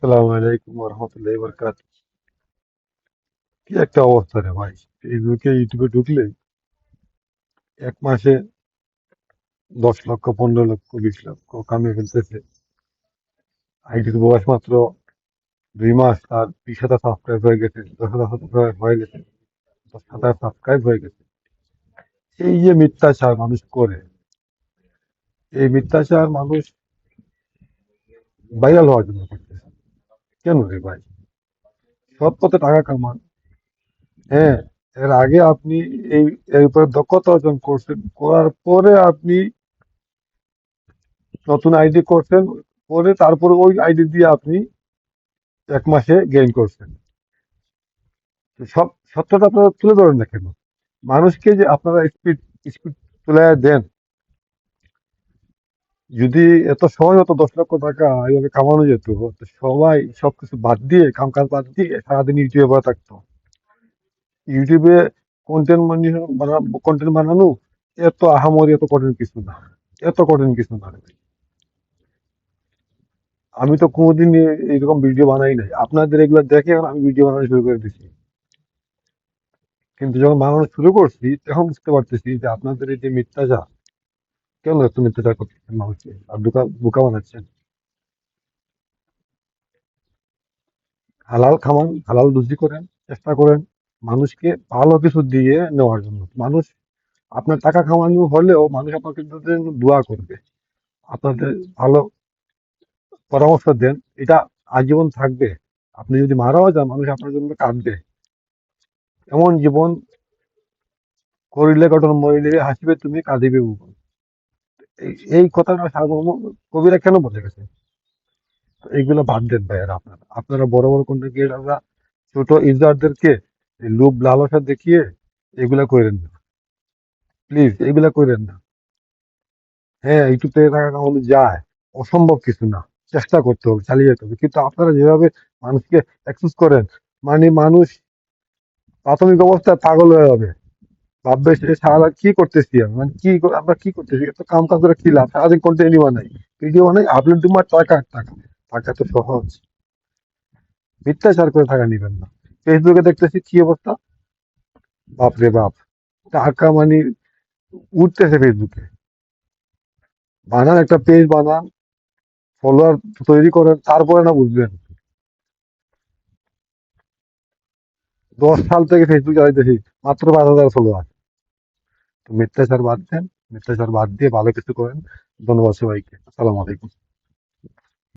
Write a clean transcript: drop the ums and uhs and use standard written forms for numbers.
আসসালামু আলাইকুম রহমতুল্লাহ বরকাত। কি একটা অবস্থা রে ভাই! ফেসবুকে ইউটিউবে ঢুকলে এক মাসে 10 লক্ষ, 15 লক্ষ, 20 লক্ষ কামিয়ে ফেলতেছে। আইডির বয়স মাত্র 2 মাস, তার 20,000 সাবস্ক্রাইব হয়ে গেছে, 10,000 সাবস্ক্রাইব হয়ে গেছে, 10,000 সাবস্ক্রাইব হয়ে গেছে। এই যে মিথ্যাচার মানুষ করে, এই মিথ্যাচার মানুষ ভাইরাল হওয়ার জন্য করতেছে। কেন রে ভাই? সৎ পথে টাকা কামান। হ্যাঁ, এর আগে আপনি এই এর উপরে দক্ষতা অর্জন করছেন, করার পরে আপনি নতুন আইডি করছেন, করে তারপরে ওই আইডি দিয়ে আপনি 1 মাসে গেইন করছেন। তো সব সত্যটা আপনারা তুলে ধরেন না কেন? মানুষকে যে আপনারা স্পিড স্পিড তুলে দেন, যদি এত সহজ হতো 10 লক্ষ টাকা এইভাবে কামানো যেত, তো সবাই সবকিছু বাদ দিয়ে, কাম কাজ বাদ দিয়ে সারাদিন ইউটিউবে পড়ে থাকতো। ইউটিউবে কন্টেন্ট বানানো এত আহামরি, এত কঠিন কিছু না, এত কঠিন কিছু না রে ভাই। আমি তো কোনোদিন এইরকম ভিডিও বানাই নাই, আপনাদের এগুলো দেখে এখন আমি ভিডিও বানানো শুরু করে দিছি। কিন্তু যখন বানানো শুরু করছি তখন বুঝতে পারতেছি যে আপনাদের এই যে মিথ্যাচার, কেন এত মিথ্যাচার করতেছেন মানুষকে আর বোকা বোকা বানাচ্ছেন। হালাল খামান, হালাল রুজি করেন, চেষ্টা করেন মানুষকে ভালো কিছু দিয়ে নেওয়ার জন্য। মানুষ আপনার টাকা কামানো হলেও মানুষ আপনার কিন্তু জন্য দোয়া করবে, আপনাদের ভালো পরামর্শ দেন, এটা আজীবন থাকবে। আপনি যদি মারাও যান মানুষ আপনার জন্য কাঁদবে। এমন জীবন করিলে গঠন মরিলে হাসিবে তুমি কাঁদিবে ভুবন। এই কথাটা সার্বভৌম কবিরা কেন বলে গেছে? এইগুলো বাদ দেন ভাইয়ারা। আপনারা আপনারা বড় বড় কন্টেন্ট ক্রিয়েটাররা ছোট ইউজারদেরকে এই লোভ লালসা দেখিয়ে এগুলা করেন না, প্লিজ এগুলা করেন না। হ্যাঁ, ইউটিউব থেকে টাকা কামানো যায়, অসম্ভব কিছু না। চেষ্টা করতে হবে, চালিয়ে যেতে হবে। কিন্তু আপনারা যেভাবে মানুষকে অ্যাক্সেস করেন, মানে মানুষ প্রাথমিক অবস্থায় পাগল হয়ে যাবে, ভাববে সে সারা কি করতেছি আমি, মানে আমরা কি করতেছি, এত কাম কাজ করে কি লাভ, সারাদিন কন্টেন্টই বানাই, ভিডিও বানাই, আপলোড দিব আর টাকা আর টাকা। টাকা তো সহজ। মিথ্যাচার করে টাকা নিবেন না। ফেসবুকে দেখতেছি কি অবস্থা, বাপরে বাপ! টাকা মানে উঠতেছে ফেসবুকে। বানান, একটা পেজ বানান, ফলোয়ার তৈরি করেন, তারপরে না বুঝবেন। 10 সাল থেকে ফেসবুক চালাইতেছি, মাত্র 5,000 ফলোয়ার। তো মিথ্যাচার বাদ দেন, মিথ্যাচার বাদ দিয়ে ভালো কিছু করেন। ধন্যবাদ সবাইকে। আসসালামু আলাইকুম।